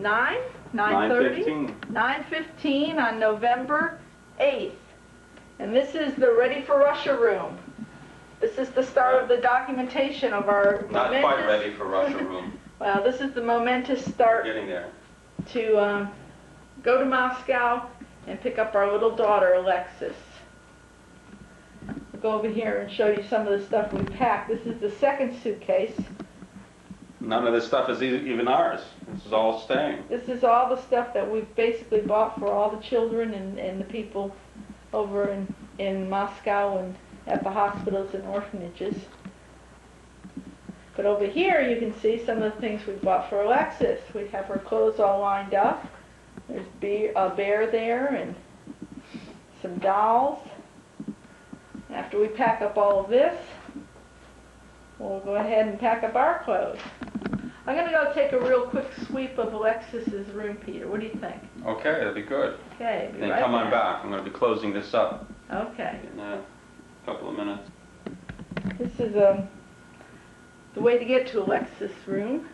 9:30? 9:15 on November 8th. And this is the Ready for Russia room. This is the start of the documentation of our Not quite ready for Russia room. Well, this is the momentous start. Getting there. To go to Moscow and pick up our little daughter, Alexis. We'll go over here and show you some of the stuff we packed. This is the second suitcase. None of this stuff is even ours. This is all staying. This is all the stuff that we've basically bought for all the children and the people over in Moscow and at the hospitals and orphanages. But over here you can see some of the things we bought for Alexis. We have her clothes all lined up. There's a bear there and some dolls. After we pack up all of this, we'll go ahead and pack up our clothes. I'm going to go take a real quick sweep of Alexis's room, Peter. What do you think? Okay, that'd be good. Okay, Then come on back. I'm going to be closing this up. Okay. In a couple of minutes. This is the way to get to Alexis' room.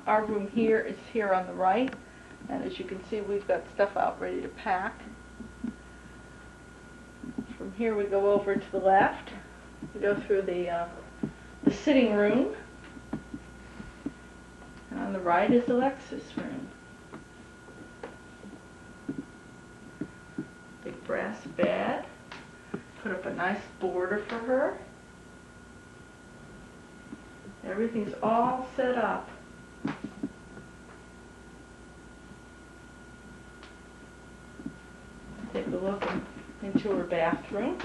Our room here is here on the right, and as you can see, we've got stuff out ready to pack. From here we go over to the left. We go through the sitting room. And on the right is Alexis' room. Big brass bed. Put up a nice border for her. Everything's all set up. Take a look into her bathroom.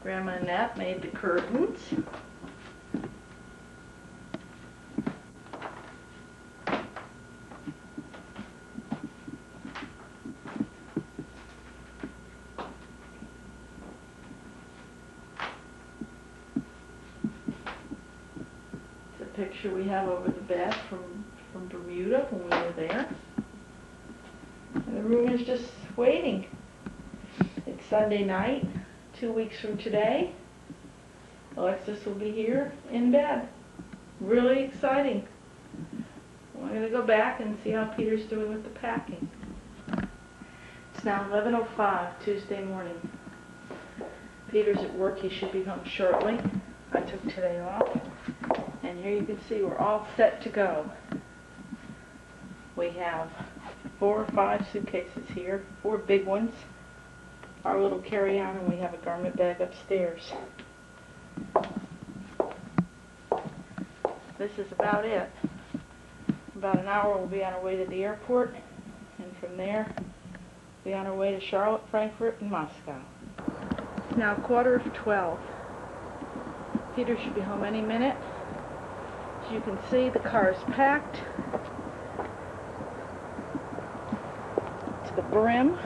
Grandma Annette made the curtains. Picture we have over the bed from Bermuda when we were there. And the room is just waiting. It's Sunday night, 2 weeks from today. Alexis will be here in bed. Really exciting. We're going to go back and see how Peter's doing with the packing. It's now 11:05 Tuesday morning. Peter's at work. He should be home shortly. I took today off. And here you can see we're all set to go. We have 4 or 5 suitcases here, 4 big ones, our little carry-on, and we have a garment bag upstairs. This is about it. About an hour we'll be on our way to the airport, and from there we'll be on our way to Charlotte, Frankfurt, and Moscow. It's now 11:45. Peter should be home any minute. As you can see, the car is packed to the brim.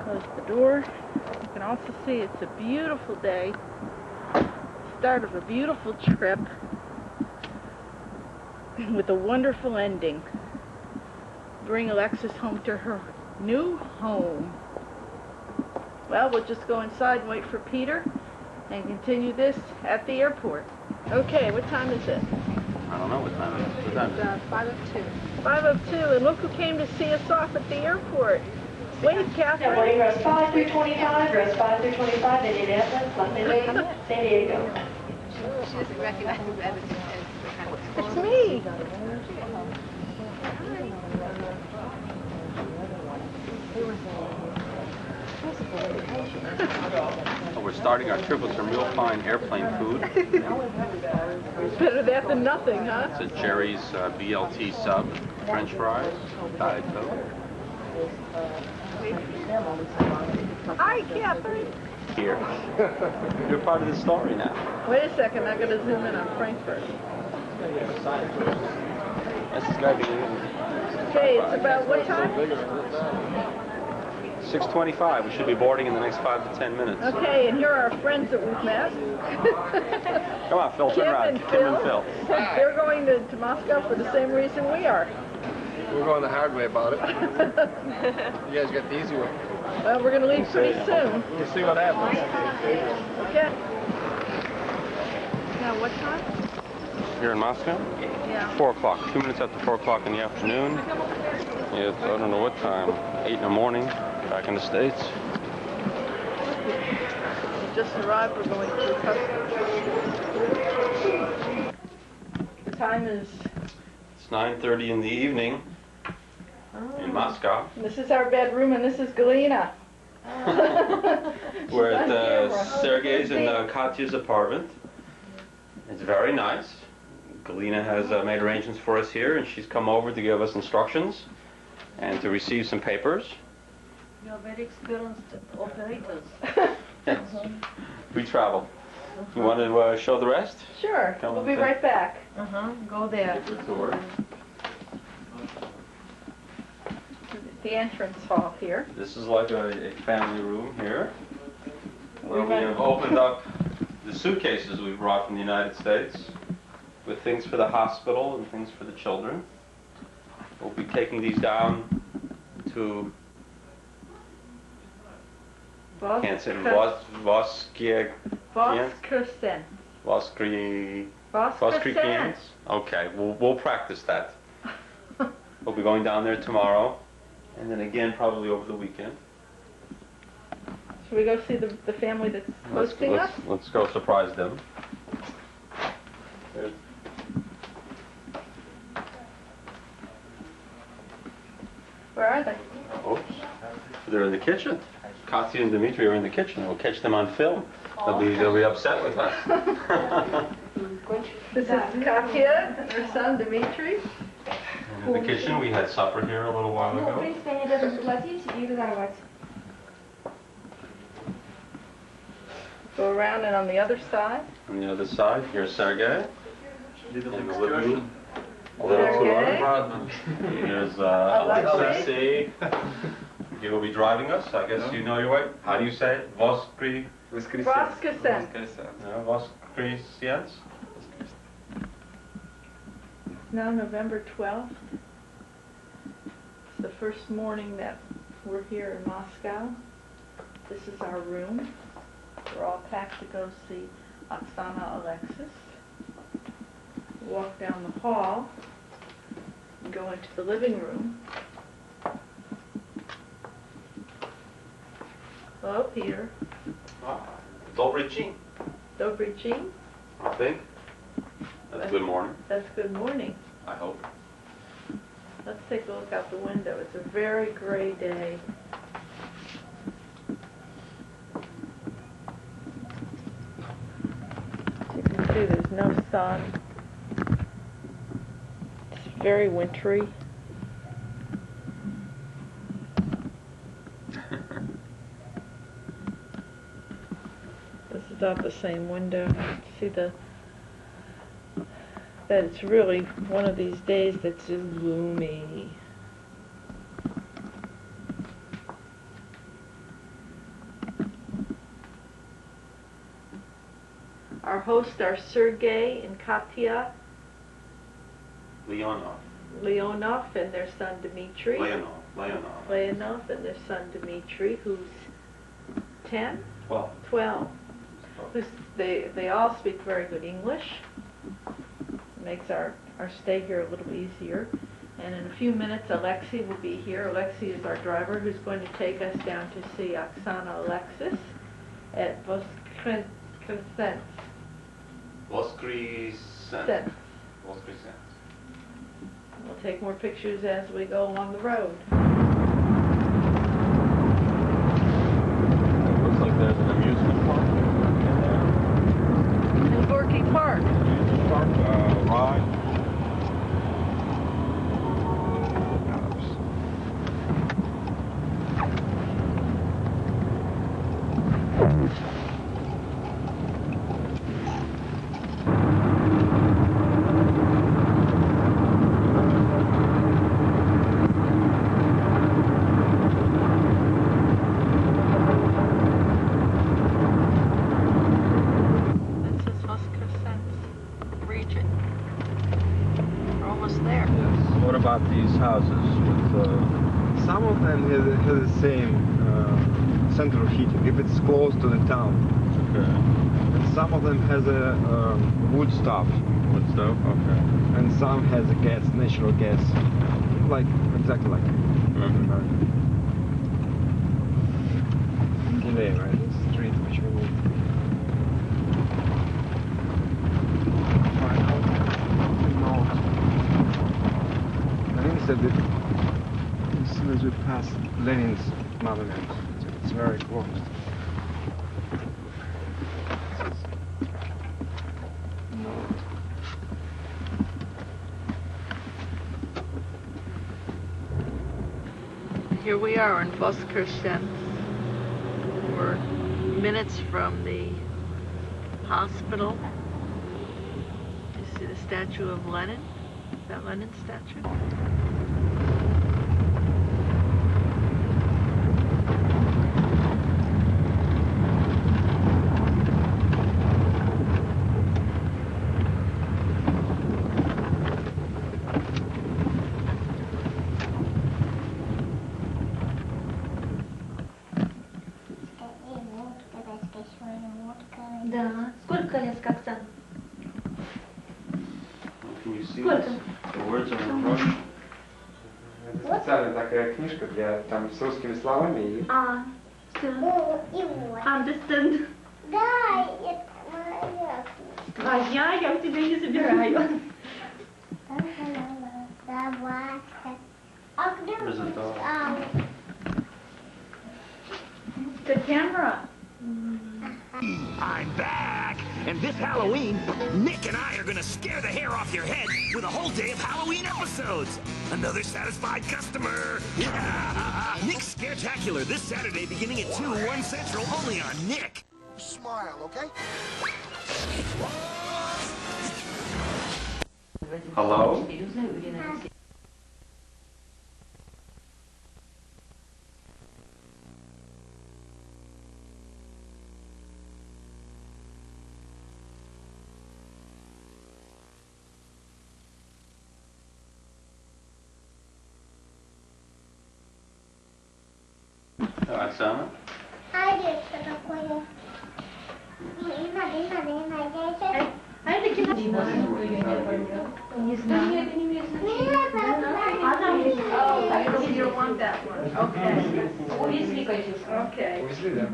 Close the door. You can also see it's a beautiful day. Start of a beautiful trip with a wonderful ending. Bring Alexis home to her new home. Well, we'll just go inside and wait for Peter and continue this at the airport. Okay, what time is it? I don't know what time it is. What time is it? 5:02. 5:02, and look who came to see us off at the airport. Wait, Catherine. Boarding rows 5 through 25, rows 5 through 25, Indianapolis, Las Vegas, San Diego. She doesn't recognize me as It's me. So we're starting our trip with some real fine airplane food. Better that than nothing, huh? It's a Jerry's BLT sub, French fries, Diet Coke. Hi, Catherine. Here. You're part of the story now. Wait a second, I gotta zoom in on Frankfurt. This is going to be Okay, it's about what time? 6:25. We should be boarding in the next 5 to 10 minutes. Okay, and here are our friends that we've met. Come on, Phil, turn around. Kim and Phil. They're going to Moscow for the same reason we are. We're going the hard way about it. You guys got the easy way. Well, we're going to leave pretty soon. We'll see what happens. Okay. Now, what time? here in Moscow? Yeah. 4 o'clock. 2 minutes after 4 o'clock in the afternoon. It's, I don't know what time, 8 in the morning, back in the States. We just arrived. We're going through customs. The time is... It's 9:30 in the evening in Moscow. This is our bedroom, and this is Galina. We're at camera. Sergei's and Katya's apartment. It's very nice. Galina has made arrangements for us here, and she's come over to give us instructions and to receive some papers. You are very experienced operators. Yes. We travel. You want to show the rest? Sure. Come We'll on, be then. right back. Go there. Good tour. The entrance hall here. This is like a family room here, where we We've have opened up the suitcases we brought from the United States with things for the hospital and things for the children. We'll be taking these down to, can't say, Voskrikians? Voskrikians? Okay, we'll practice that. We'll be going down there tomorrow, and then again probably over the weekend. Should we go see the family that's hosting us? Let's go surprise them. There's Where are they? Oops. They're in the kitchen. Katya and Dmitry are in the kitchen. We'll catch them on film. They'll be upset with us. This is Katya and her son Dmitry. In the kitchen, we had supper here a little while Ну, в ago. принципе, они должны платить и разорвать. Go around and on the other side. On the other side, here's Sergei. In the living room. A little Sergei. tour. Here's Alexis. He will be driving us. I guess you know your way. How do you say it? Voskresens. Voskresens? It's now November 12th. It's the first morning that we're here in Moscow. This is our room. We're all packed to go see Oksana Alexis. Walk down the hall and go into the living room. Hello, Peter. Dobry Jean, Dobry Jean. I think. That's good morning, That's good morning. I hope. Let's take a look out the window. It's a very gray day. As you can see, there's no sun. It's very wintry. This is out the same window. See that it's really one of these days that's just gloomy. Our hosts are Sergei and Katya Leonov and their son Dmitry. Leonov and their son Dmitry, who's 10? 12. They all speak very good English. It makes our stay here a little easier. And in a few minutes, Alexis will be here. Alexis is our driver who's going to take us down to see Oksana Alexis at Voskresens. Voskresens. We'll take more pictures as we go along the road. It looks like there's an amusement park in there. And Gorky Park. Amusement park, ride. This is Voskresens region. We're almost there. Yes. What about these houses? Some of them have the same central heating, if it's close to the town. Okay. And some of them has a wood stove. Wood stove, okay. And some has a gas, natural gas, like exactly like in America. Today, right? The street which we will find out. No. Lenin said that as soon as we pass Lenin's monument, it's very close. Here we are in Voskreshensk. We're minutes from the hospital. You see the statue of Lenin? Is that Lenin's statue? Да. Сколько лет, Оксана? Can you see Сколько? this? The words are in Russian. Это специальная такая книжка для там с русскими словами и Все. И вот. Understand. Да, это моя. Твоя, я у тебя не забираю. Собака. А где There's a dog. The camera. I'm back! And this Halloween, Nick and I are gonna scare the hair off your head with a whole day of Halloween episodes! Another satisfied customer! Yeah! Nick's Scaretacular this Saturday beginning at 2, 1 Central, only on Nick! Smile, okay? Hello? Оксана? А это что такое? Не надо. А это кино? Не знаю. Нет, это не имеет значения. Она увидела. Oh, I don't, you don't want that one. Okay. Увезли, конечно. Okay. увезли, да?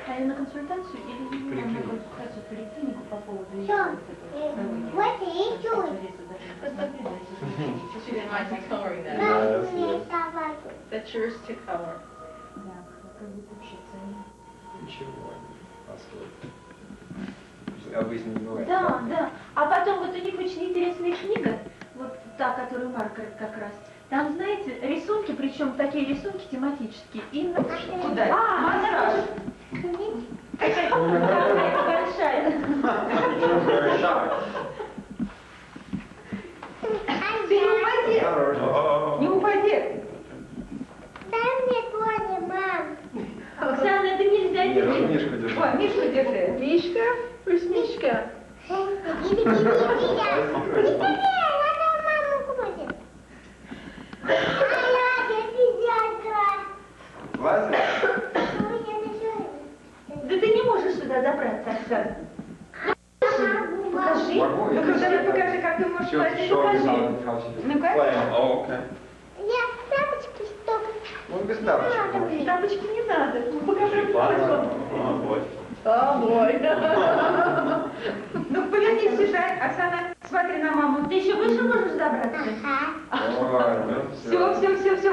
А я на консультацию или на консультацию в поликлинику по поводу Всё. Вот и чуть. She didn't like me coloring that. Дай мне собаку. That's yours to color. Да, попробуйте учиться. Ничего, обычно не бывает. Да, да. А потом вот у них очень интересная книга, вот та, которую Марк как раз. Там, знаете, рисунки, причем такие рисунки тематические. И куда? Она какая большая. Very shy. Ты не упади. Oh. Не упади. Дай мне тоже, мам. Оксана, это нельзя Нет, делать. Мишку держи. Ой, Мишку держи. Мишка? Where's Мишка? Иди, надо маму крутить. Лазер? Да ты не можешь сюда забраться, Оксана. Покажи. Могу, я Покажи, как ты можешь Всё, платить. всё, Покажи. Михаил Ну-ка. Oh, okay. Я тапочки что? Он без тапочек. Тапочки не надо. Ну, покажи. Oh, boy. О, бой. Ну, поверни сюда, Оксана, смотри на маму. Ты еще выше можешь забраться? Ага. Все,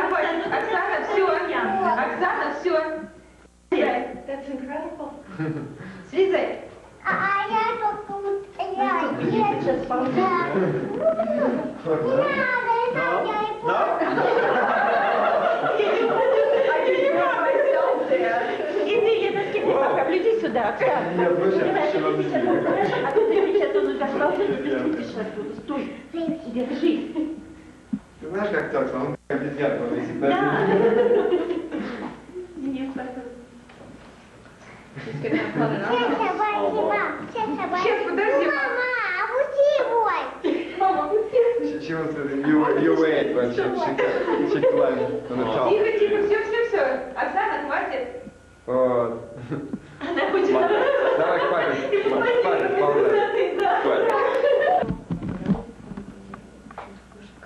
хватит. Оксана, все. Оксана, все. That's incredible. Слезай. А я только вот... Я Сейчас Да. Не надо, я и Иди, я на скидку пока, иди сюда, Оксана. Нет, вы сейчас еще надо Сейчас, а то ты сейчас он удастся, ты спустишь оттуда. Стой, держи. Ты знаешь, как так, он обезьянка, он всегда... Да. Нет, спасибо. Сейчас собаки, мам. Сейчас, подожди. Мама, обути его. Мама, She wants to, you wait when she climbs on the top. Тихо, все. Оксана, хватит. Вот. она хочет... Давай, хватит, хватит, ползай.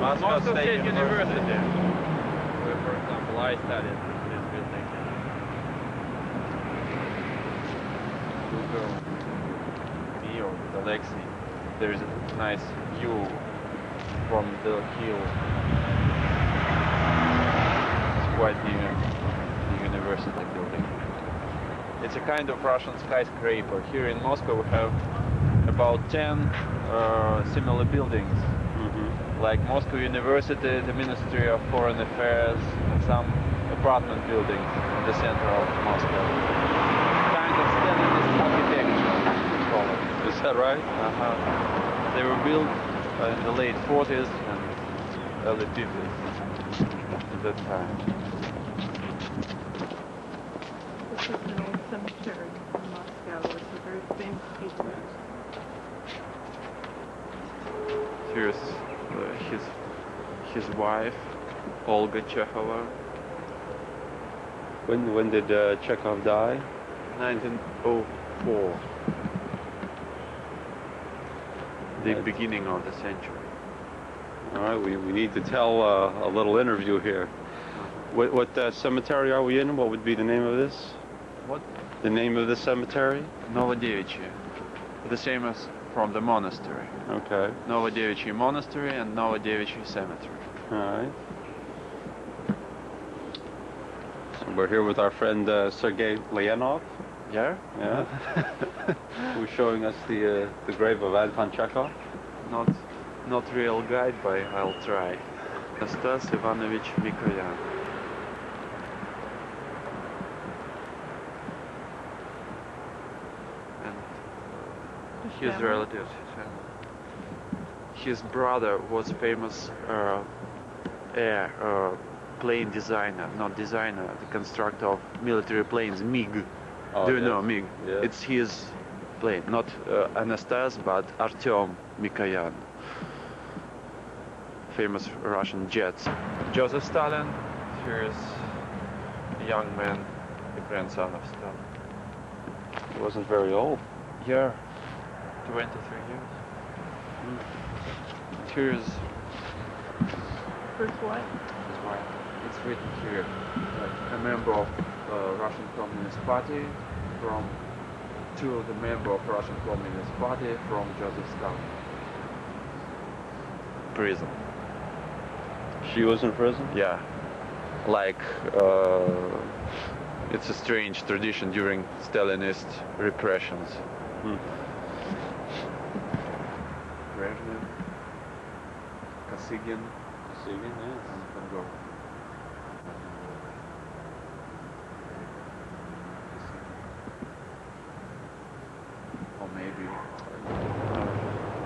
Moscow State University, where, for example, I studied in this building. Google me or with Alexis. There is a nice view from the hill. It's quite near the university building. It's a kind of Russian skyscraper. Here in Moscow we have about 10 similar buildings. Like Moscow University, the Ministry of Foreign Affairs, and some apartment buildings in the center of Moscow. Kind of Stalinist architecture, we call it. Is that right? They were built in the late 40s and early 50s at that time. This is an old cemetery in Moscow. It's a very famous piece of Here's his wife, Olga Chekhova. When did Chekhov die? 1904. The beginning of the century. All right, we need to tell a little interview here. What cemetery are we in? What would be the name of this? What? The name of the cemetery? Novodevichy. The same as from the monastery. Okay. Novodevichy Monastery and Novodevichy Cemetery. All right. So we're here with our friend Sergei Leonov. Yeah? Yeah. Who's showing us the grave of Anton Chekhov. Not real guide, but I'll try. Anastas Ivanovich Mikoyan. And his relatives. His brother was famous plane designer, not designer, the constructor of military planes, MiG. Oh, Do you yes. know MiG? Yes. It's his plane, not Anastas, but Artyom Mikoyan. Famous Russian jets. Joseph Stalin, here's a young man, the grandson of Stalin. He wasn't very old. Yeah, 23 years. Here's First what? his wife. It's written here, like a member of Russian Communist Party to the member of Russian Communist Party from Joseph Stalin. Prison. She was in prison? Yeah. Like, it's a strange tradition during Stalinist repressions. Brezhnev, Kosygin, Kosygin, yes. and Van Gogh. Or maybe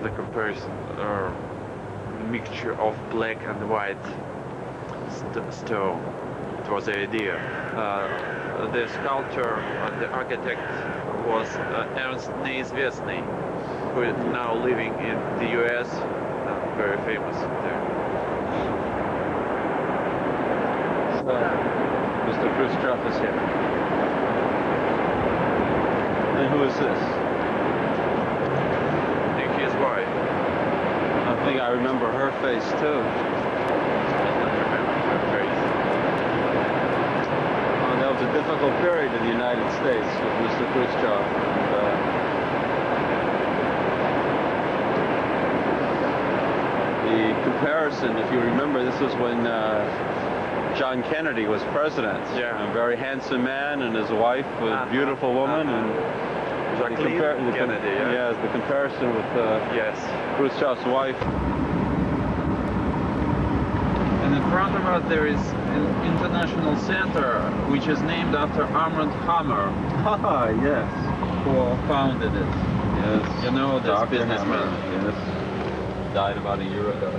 the comparison or mixture of black and white stone. It was the idea. The sculptor, the architect was Ernst Neizvestny, who is now living in the US, very famous there. So, Mr. Khrushchev is here. And who is this? I think his wife. I think I remember her face too. I don't remember her face. That was a difficult period in the United States with Mr. Khrushchev. The comparison, if you remember, this was when John Kennedy was president. Yeah. A very handsome man, and his wife was a beautiful woman. And Jacqueline Kennedy, yeah. Yeah, the comparison with Yes. Khrushchev's wife. And in front of us there is an international center which is named after Armand Hammer, Ah, yes. who founded it. Yes. You know this Dr. businessman. Hammer, yes. Died about a year ago.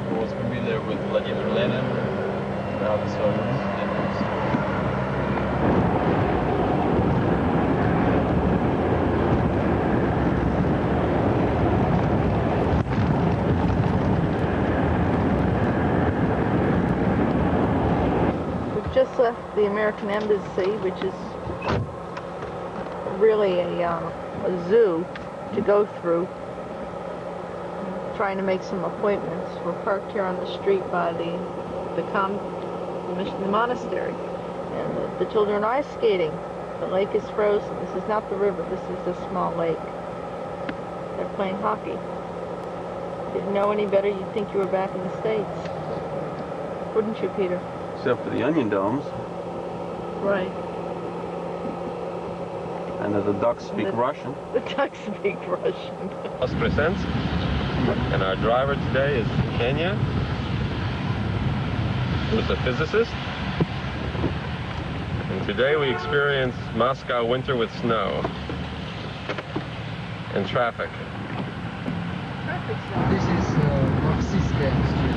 Who was familiar with Vladimir Lenin and other Soviet leaders. We've just left the American Embassy, which is really a zoo to go through. trying to make some appointments. We're parked here on the street by the monastery, and the children are ice skating. The lake is frozen. This is not the river. This is a small lake. They're playing hockey. Didn't know any better, you'd think you were back in the States. Wouldn't you, Peter? Except for the onion domes. Right. And the ducks speak Russian. The ducks speak Russian. Us presents, and our driver today is Kenya, who's a physicist. And today we experience Moscow winter with snow and traffic. This is Marxistka Street.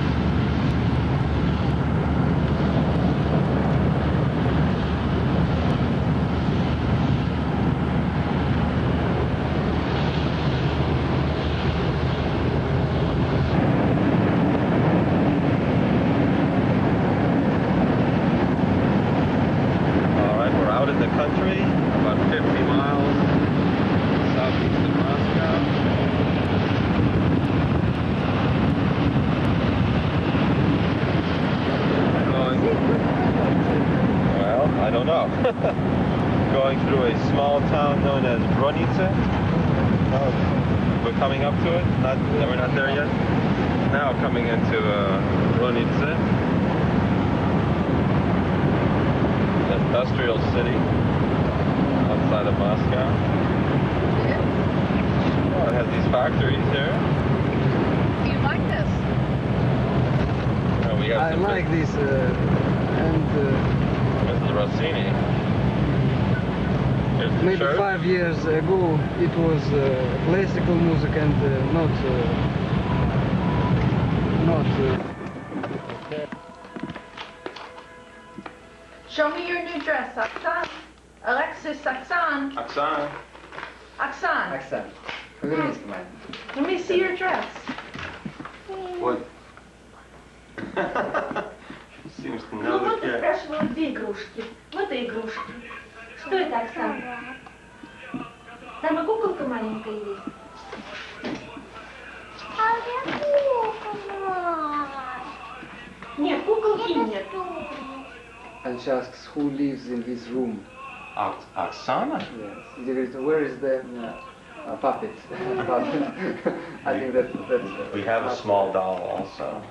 All right, we're out in the country, about 50 miles southeast of Moscow. Well, I don't know. Going through a small town known as Bronice. We're coming up to it. We're not there yet. Now coming into Bronice, an industrial city outside of Moscow. Well, it has these factories here. Do you like this? We have I some like this, and Mrs. Rossini. Here's the maybe church. 5 years ago it was classical music and not. Show me your new dress, Oksana. Alexis, Oksana. Oksana. Oksana. Оксана, повернись к маме. Let me see your dress. What? Seems to Ну know вот the ты cat. спрашивала, где игрушки. Вот и игрушки. Что это, Оксана? Там и куколка маленькая есть. Нет, куколки нет. And she asks who lives in this room. Oksana? Yes. She goes, where is the puppet? Puppet. I think that's. We have a small doll also.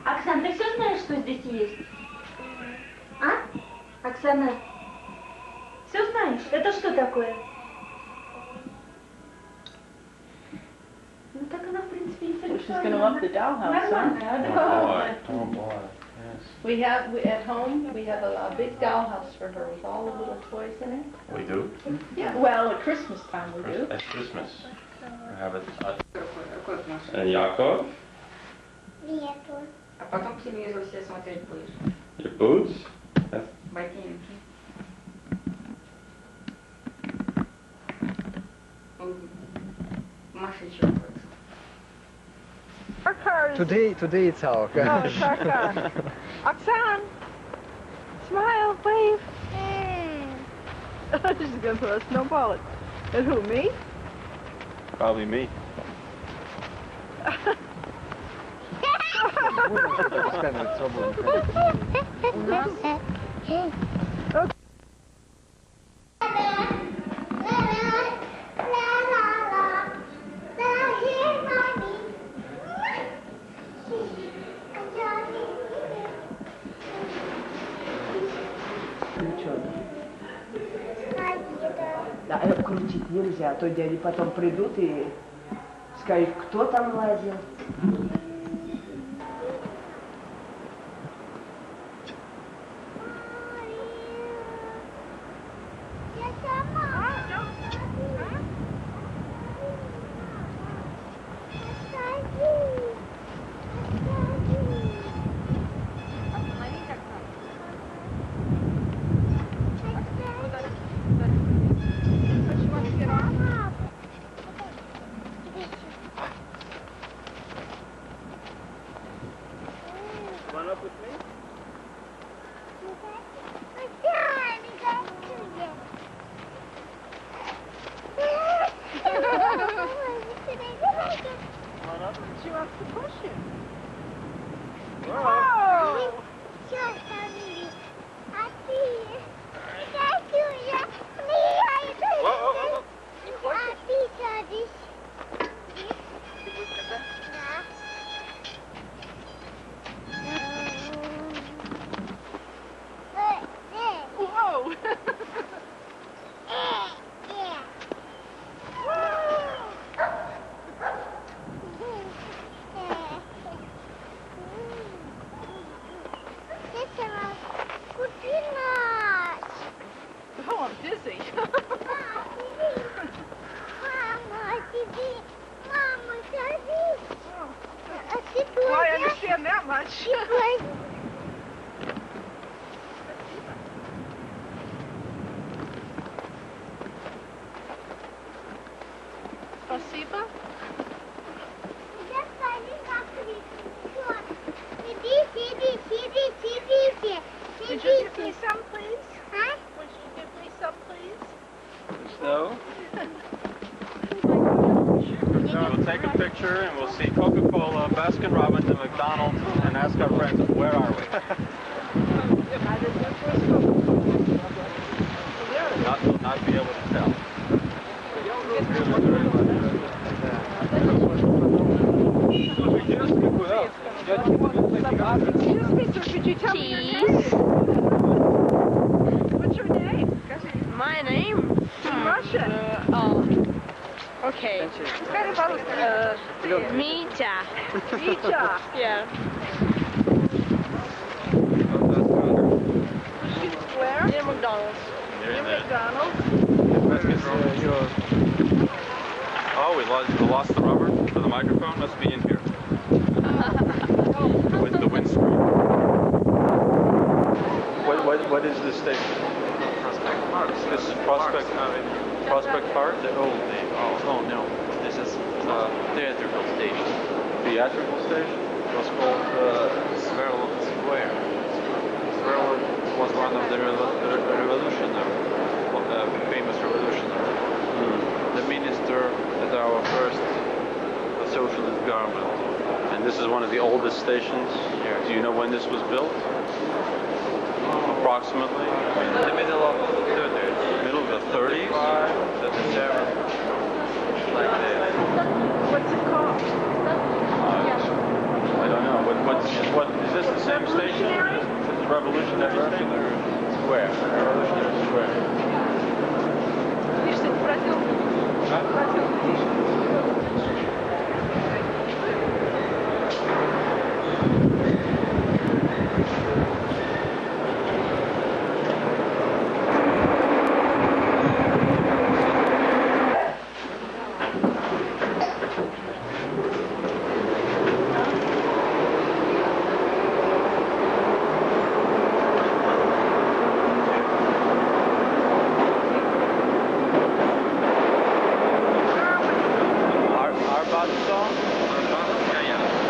Оксана, ты все знаешь, что здесь есть? А? Оксана, все знаешь? Это что такое? Ну так она, в принципе, She's gonna love the dollhouse, huh? Нормально. Oh boy. Yes. At home, we have a big dollhouse for her with all the little toys in it. We do? Yeah, well, at Christmas time we do. At Christmas. We have it. And Yakov? Нету. А потом телевизор все смотреть будешь. Your boots? That's Ботинки. Маша еще кое-что. Our car is... Today it's our car. Oh, it's our car. Oksana, smile, wave. She's gonna throw a snowball at who, me? probably me. Да, крутить нельзя, а то дяди потом придут и скажут, кто там лазил. wants to push you. Whoa! Whoa! Oh, I'm dizzy. Well, I understand that much. Спасибо. Would you give me some, please? Huh? Would you give me some, please? So, we'll take a picture and we'll see Coca-Cola, Baskin Robbins, and McDonald's, and ask our friends, where are we? Not be able to tell. Excuse me, sir, could you tell me your name? What's your name? My name? In Russian. Okay. Mitya. Mitya. Yeah. Where? Near McDonald's. Near McDonald's. Oh, we lost the rubber for the microphone? Must be in here. With the windscreen. What is this station? Prospect Park. This is Prospect Park? Oh no, this is theatrical station. Theatrical station? It was called Sverlov Square. Sverlov was one of the famous revolutionary. The minister at our first socialist government. And this is one of the oldest stations? Yes. Do you know when this was built? Approximately? In the middle of the 30s. Middle of the 30s? The German, like that. What's it called? I don't know. What is this the same station? This is Revolutionary Square. Revolutionary Square.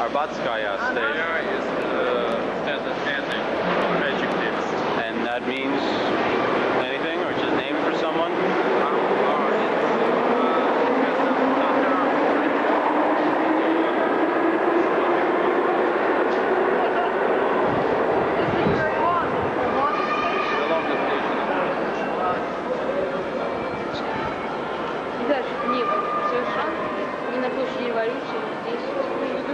Arbatskaya station. Adjectives. And that means anything, or just name for someone? Дальше нет, совершенно не на площади революции, здесь никого не могу.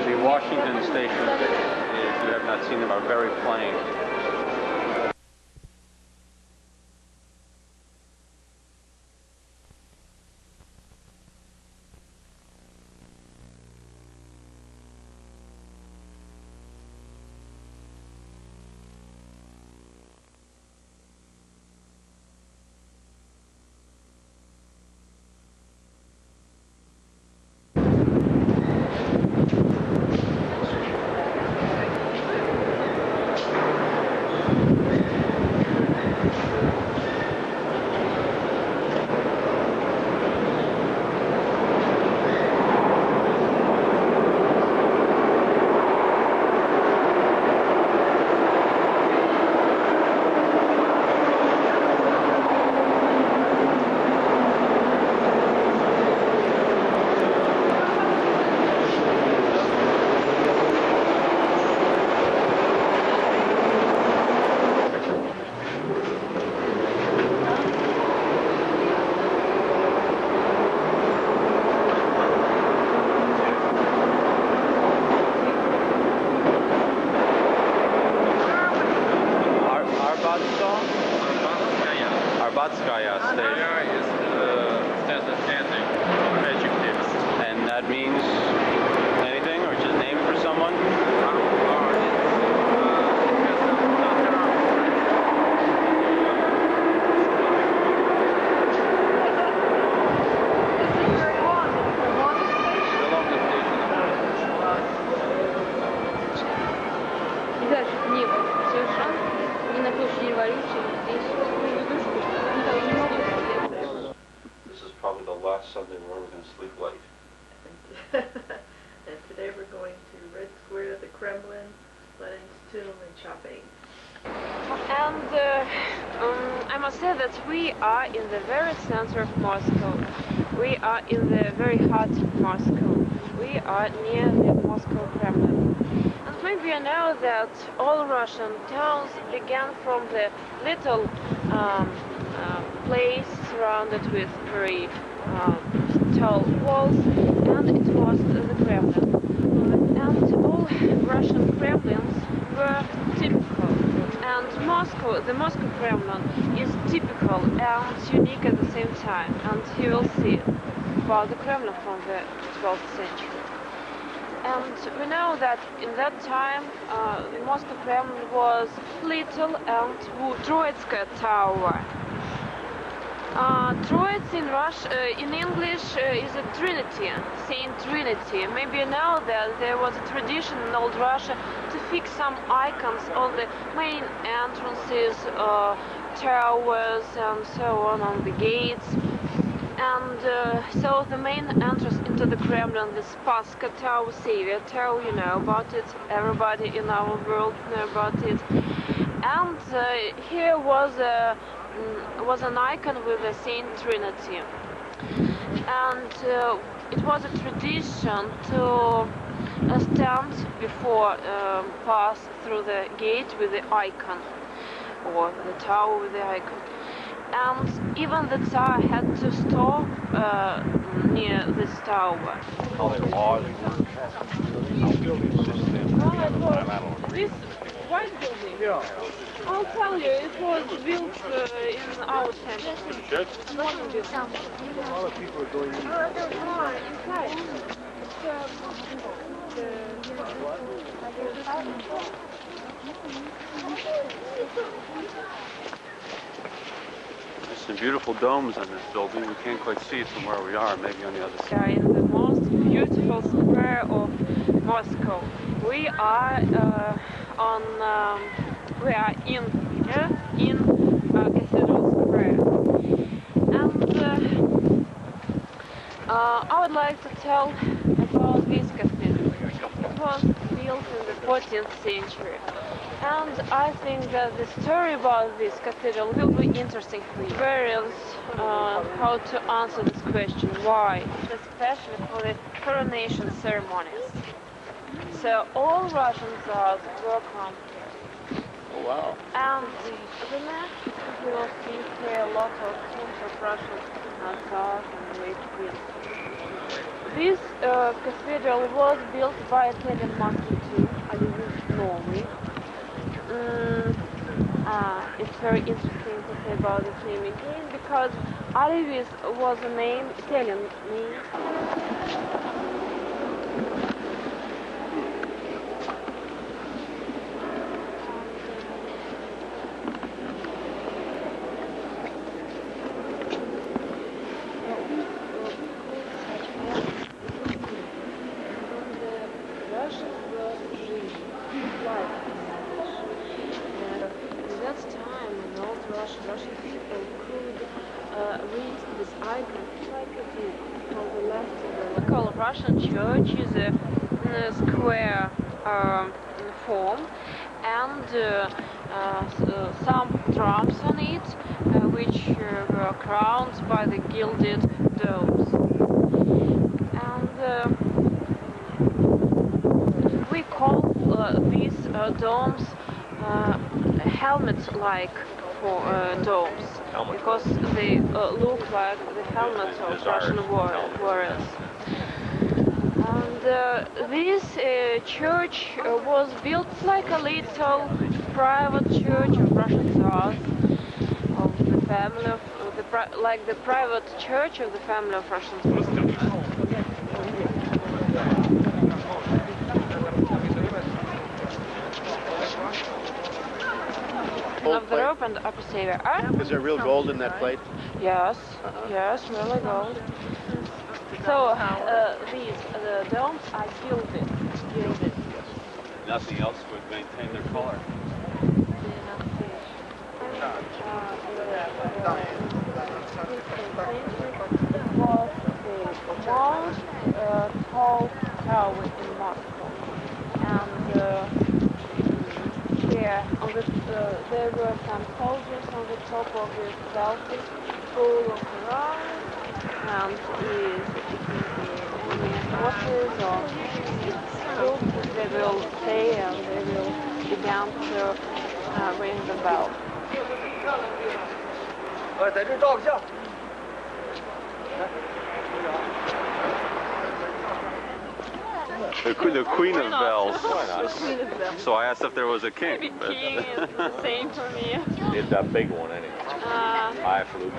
The Washington station, if you have not seen them, are very plain. last Sunday where we're going to sleep late. And today we're going to Red Square, the Kremlin, Lenin's tomb, and shopping. And I must say that we are in the very center of Moscow. We are in the very heart of Moscow. We are near the Moscow Kremlin. And maybe you know that all Russian towns began from the little place surrounded with very tall walls, and it was the Kremlin. And all Russian Kremlins were typical. And Moscow, the Moscow Kremlin, is typical and unique at the same time. And you will see about the Kremlin from the 12th century. And we know that in that time the Moscow Kremlin was little and Troitskaya Tower. Troitz in English is a Trinity, Saint Trinity. Maybe you know that there was a tradition in old Russia to fix some icons on the main entrances, towers and so on the gates. And so the main entrance into the Kremlin, the Spasska Tower, Savior Tower, you know about it, everybody in our world know about it. And here was an icon with the Saint Trinity. And it was a tradition to stand before, pass through the gate with the icon, or the tower with the icon. And even the Tsar had to stop near this tower. This white building, I'll tell you, it was built in our time. Good. A lot of people are going inside. There's some beautiful domes on this building. We can't quite see it from where we are, maybe on the other We are side. in the most beautiful square of Moscow. We are in Cathedral Square. And I would like to tell about this cathedral. It was built in the 14th century. And I think that the story about this cathedral will be interesting for you. Various how to answer this question, why, especially for the coronation ceremonies. So all Russian tsars were come here. Oh, wow. And the next you will see here a lot of kings of Russian tsars and great queens. This cathedral was built by Italian master too, Alexis Norway. It's very interesting to say about this name again because Alexis was a name, Italian name. Russian people could read this icon like a book from the left to the right. We call Russian church is a square form, and some drums on it, which were crowned by the gilded domes. And we call these domes helmet-like domes, because they look like the helmets of Russian warriors. And this church was built like a little private church of Russian Tsars, of the family of like the private church of the family of Russian Tsars. Of the rope and upper savior. Is there real gold in that plate? Yes, yes, really gold. So these domes are gilded. Nothing else would maintain their color. It was most tall tower in Moscow. And here, there were some soldiers on the top of this balcony, full of rice, and if any horses or troops, they will stay and they will begin to ring the bell. The Queen of Bells. The Queen of Bells. So I asked if there was a king. Maybe king is the same for me. It's that big one anyway. High flute.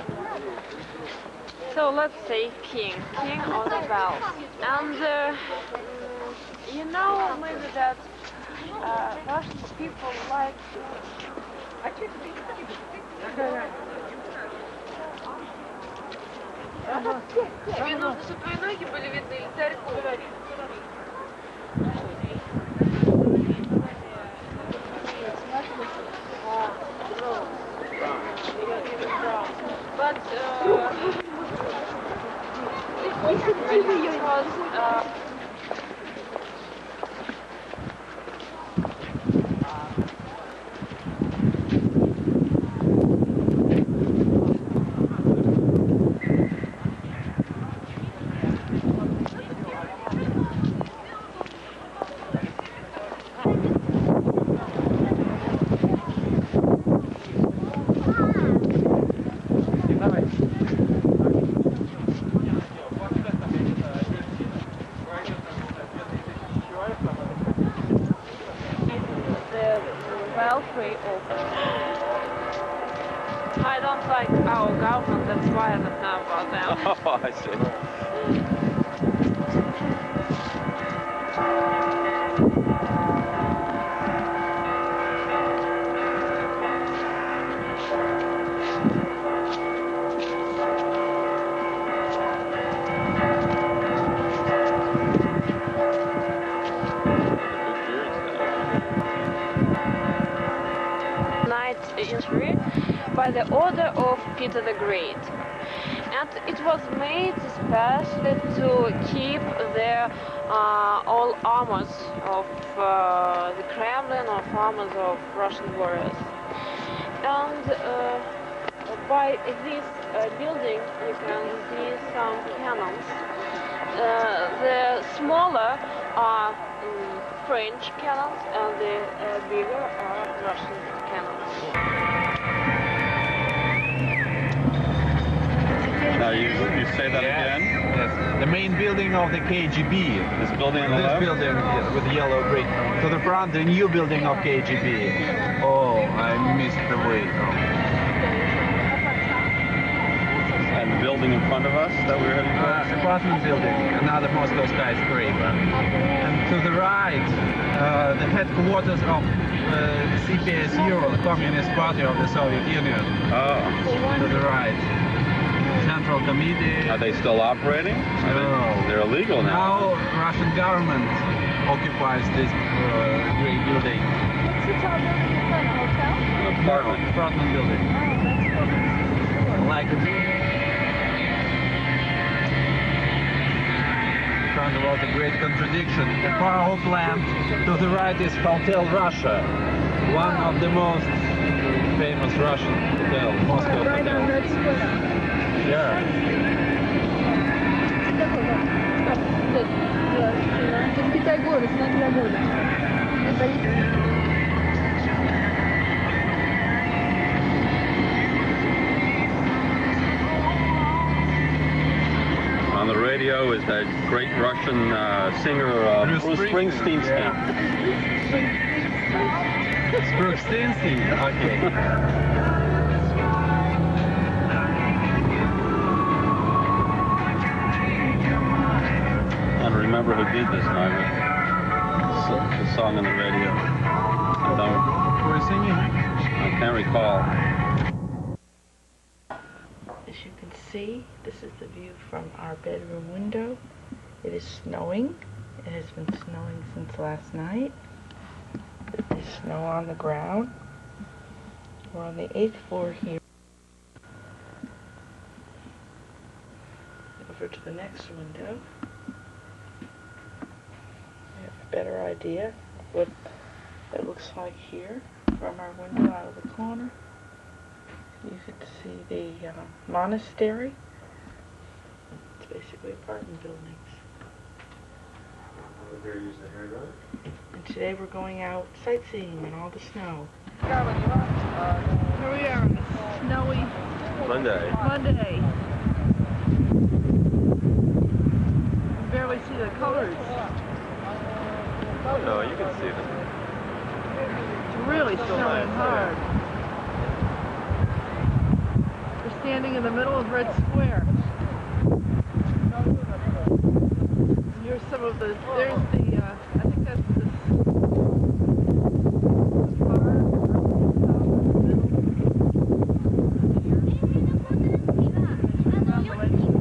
So let's say king of the bells. And you know maybe that Russian people like Тебе нужно, чтобы твои ноги были видны или царьку? But I don't like our government, that's why I don't know about them. Oh, I see. Entry by the order of Peter the Great, and it was made especially to keep the all armors of the Kremlin, of armors of Russian warriors. And by this building you can see some cannons. The smaller are French cannons and the bigger are Russian cannons. Now you say that again? Yes. The main building of the KGB. This building on the left? This building with the yellow brick. To the front, the new building of KGB. Oh, I missed the way. And the building in front of us that we're heading towards? Apartment building, another Moscow skyscraper. And to the right, the headquarters of CPSU, the Communist Party of the Soviet Union. Oh. To the right. Central Committee. Are they still operating? No. They're illegal now. Now Russian government occupies this great building. What's the tall building in front? Hotel? An apartment. Apartment building. Like in front of all the great contradiction. The power plant to the right is Hotel Russia, one of the most famous Russian hotel, Moscow Right hotel. on that square. Yeah. Тут Китай-город, на 2 года. On the radio is that great Russian singer Bruce Springsteen. Bruce Springsteen, okay. I don't remember who did this, Myra. The song on the radio. I don't. Who is singing? I can't recall. As you can see, this is the view from our bedroom window. It is snowing. It has been snowing since last night. There's snow on the ground. We're on the 8th floor here. Over to the the next window. We have a better idea of what it looks like here from our window out of the corner. You can see the monastery. It's basically apartment buildings. And today we're going out sightseeing in all the snow. Here we are on a snowy Monday. Monday. You can barely see the colors. Oh no, you can see them. It's really snowing hard. We're standing in the middle of Red Square. And here's some of the, there's the, I think that's the Alexis.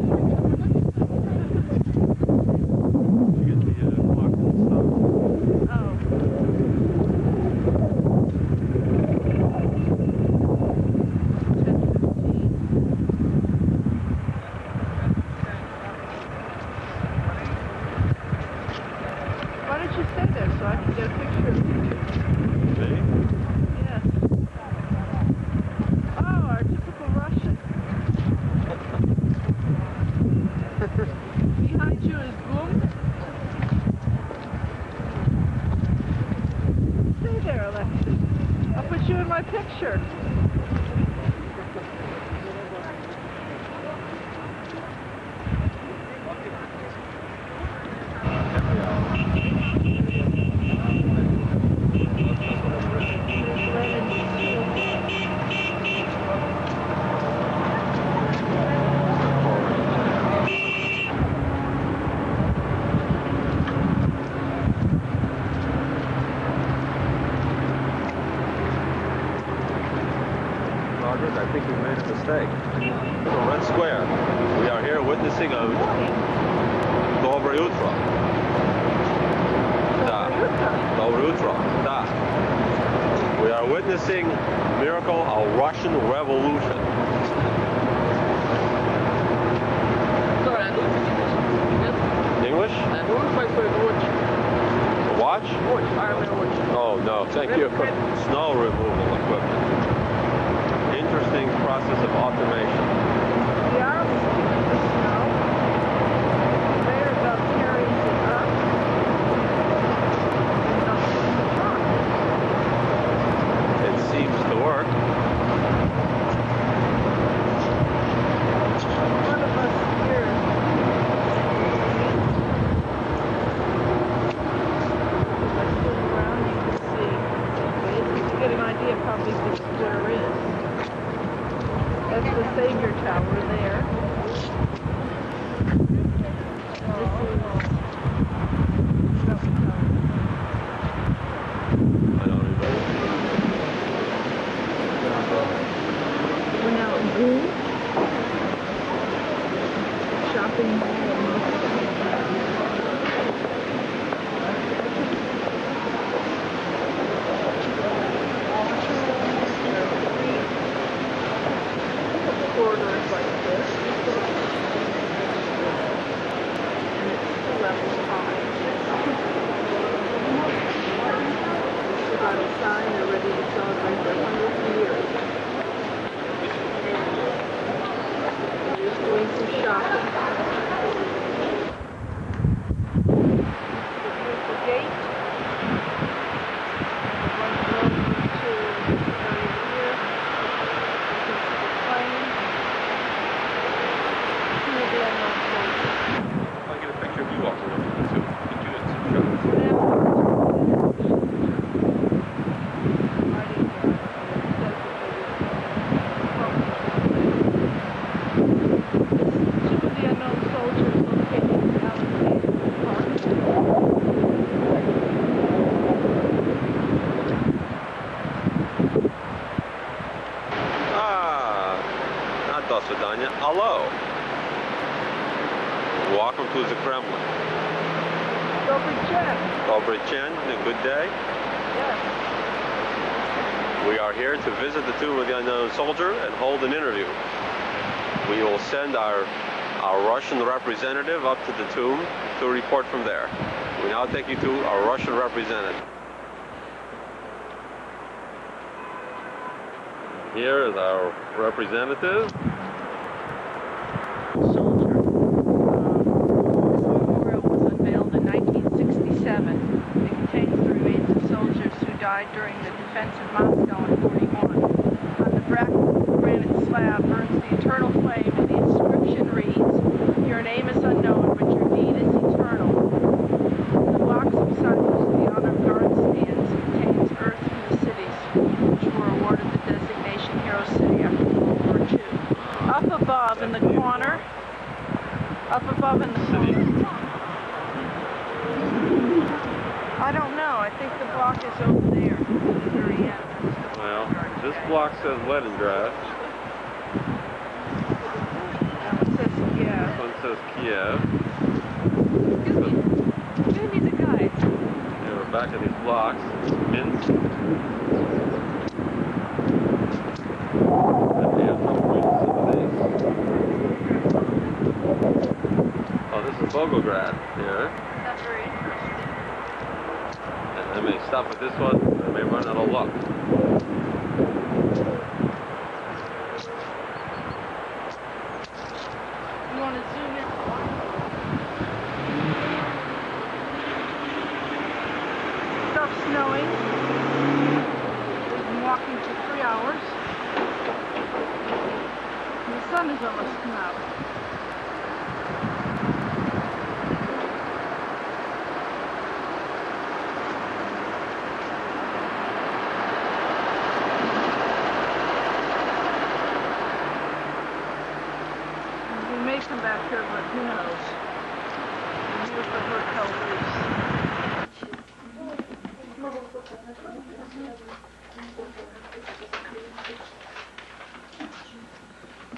I'll put you in my picture. I think we made a mistake. So Red Square. We are here witnessing a Доброе утро. Da. Доброе утро. Da. We are witnessing the miracle of Russian Revolution. English? Watch? Oh no, thank you for snow removal equipment. Interesting process of automation. The arm is keeping the snow. The conveyor belt carries it up. It seems to work. One of us here. If I spin around, you can see. You can get an idea of how big this square is. That's the Savior Tower there. This is we're now at Boone shopping mall. Corridors like this, and it's level 5. They got a sign, they're ready to celebrate their 100th year. They're just doing some shopping. Here's the gate. One road to here. I'll get a picture of you walking over there too. Get you some До свидания. Hello. Welcome to the Kremlin. Добрый день. A good day. Yes. We are here to visit the tomb of the unknown soldier and hold an interview. We will send our our Russian representative up to the tomb to report from there. We now take you to our Russian representative. Here is our representative. Soldier. This memorial was unveiled in 1967. It contains the remains of soldiers who died during the defense of Moscow in 41. On the black granite slab burns the eternal flame, and the inscription reads, "Your name is unknown, but your deed is eternal." The blocks beside the honor guard stands contains earth from the cities, which were awarded the designation Hero City after World War II. Up above in the corner, I don't know. I think the block is over there at the very end. Well, this block says Leningrad. That one says Kiev. This one says Kiev. Give me the guide. Yeah, we're back at these blocks. Minsk. Oh, this is Volgograd here. That's very interesting. And they may stop at this one, they may run out of luck. You want to zoom in? It stopped snowing. We've been walking for 3 hours. And the sun has almost come out. We may come back here, but who knows? Here's the hotel roofs.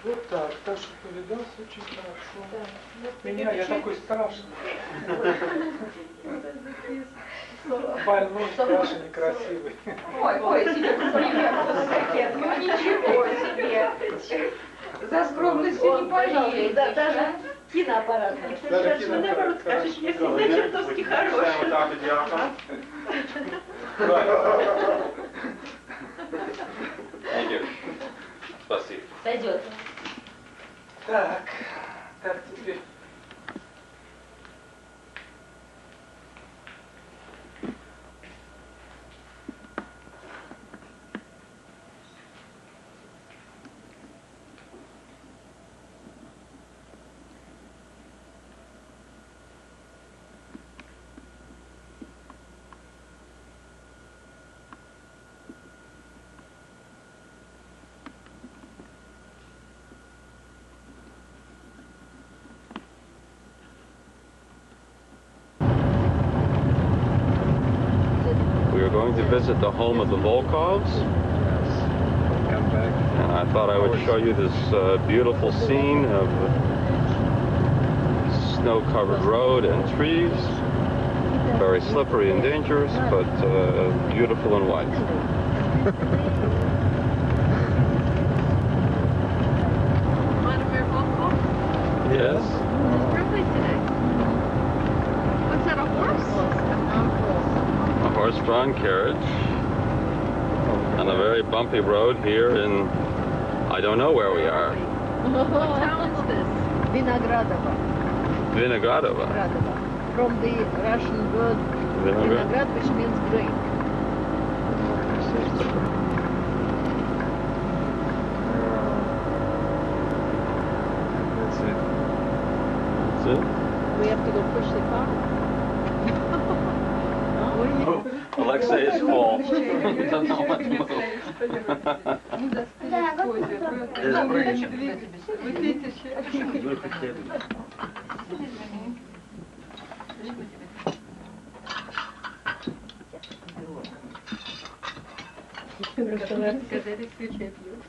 Вот так, Таша повидался очень хорошо. Меня, я такой страшный. Больной, страшный, некрасивый. Ой, себе представляю, ну ничего себе. За скромностью не пожалуйста. Да, даже киноаппарат. Совершенно наоборот, скажешь, я всегда чертовски хороший. Спасибо. Сойдет. Так, как теперь? We are going to visit the home of the Volkovs. Come back. And I thought I would show you this beautiful scene of snow-covered road and trees. Very slippery and dangerous, but beautiful and white. Vladimir Volkov? Yes? His birthday today. What's that, a horse? A horse-drawn carriage on a very bumpy road here in, I don't know where we are. What town is this? Vinogradova. Vinogradova. From the Russian word vinograd, which means grape. That's it. That's it? We have to go push the car. Alexis is full. Сказали, свечей пьют.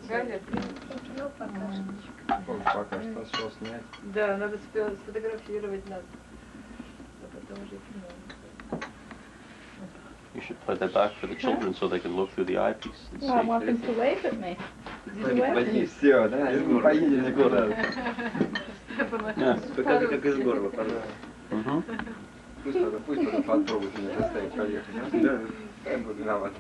Галя, Пока что все снять. да, надо сфотографировать нас. А потом уже кино. You should put that back for the children so they can look through the eyepiece and see. I want them to wave at me. Почти все, да? Не поедем никуда. Покажи, как из города, пожалуйста. Пусть надо попробуйте меня заставить поехать. Да, я буду виноват.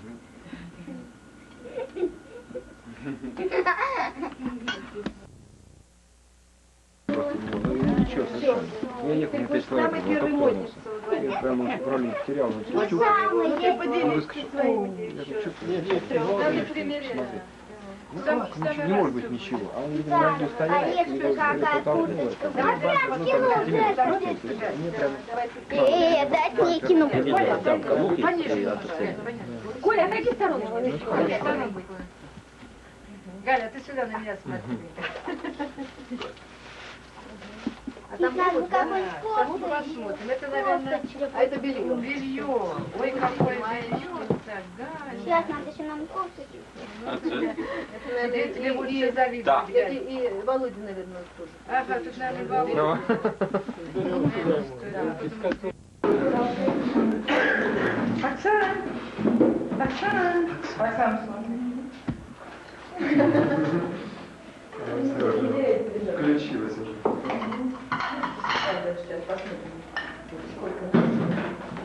Ничего совершенно. Я ехал на 5 километров, вот так тронулся. Я прямо управление потерял, вот чувствую. Он выскочил. Я говорю, что ты? Смотри. Ну как, ничего, не может быть ничего. А он говорит, я буду стоять, и потолкнул это. Дать мне кину. Коля, отойди в сторонку. Галя, ты сюда на меня смотри. А там вот, да, там посмотрим. Это, наверное, а это белье. Белье. Ой, какое белье. Сейчас надо еще нам кофту. Это, наверное, тебе будет завидовать. И Володя, наверное, тоже. Ага, тут, наверное, Володя. Оксан! Оксан! Оксан, Включилась уже. Сейчас посмотрим, сколько.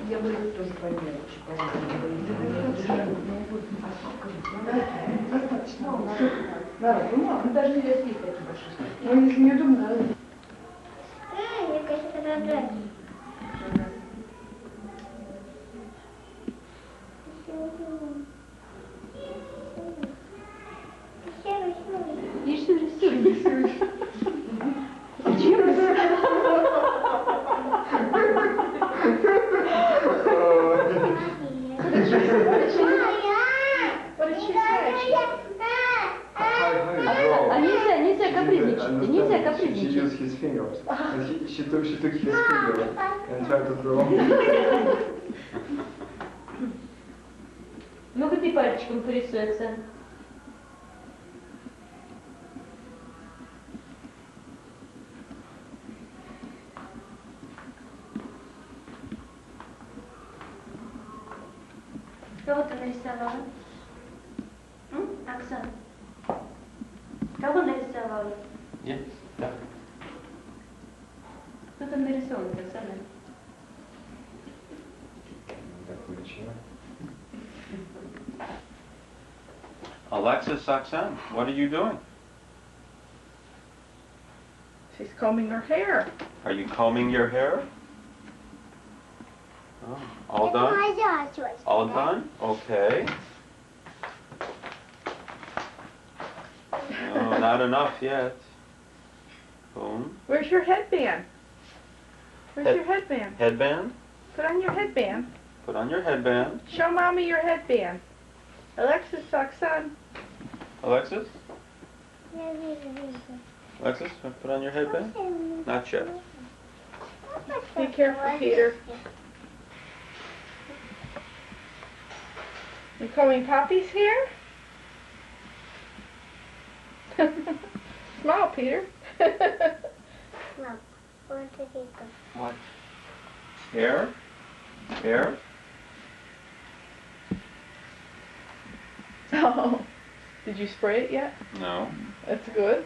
Я бы тоже по мелочи. Народ, ну даже не весь такие большие. Ну, если не удобно, надо. Мне кажется, это дресс. И что рисуешь? Нельзя капризничать, нельзя капризничать. She used his fingers. And she took his finger and tried to draw. Ну-ка ты пальчиком порисуй, Оксан. Кого ты нарисовала? Оксан. Кого нарисовала? Нет, да. Кто там нарисован, Оксана? Так получилось. Alexis, Roxanne, what are you doing? She's combing her hair. Are you combing your hair? Oh, all done? All done? Okay. No, not enough yet. Boom. Where's your headband? Where's your headband? Headband? Put on your headband. Put on your headband. Show Mommy your headband. Alexis, Oksan. Alexis? Alexis, put on your headband? Not yet. Be careful, Peter. You combing Poppy's hair? Smile, Peter. What? Hair? Hair? Oh, did you spray it yet? No. That's good.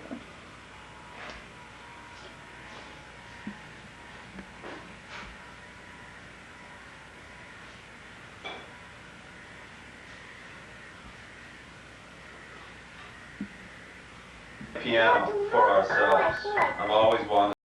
Piano for ourselves. I've always wanted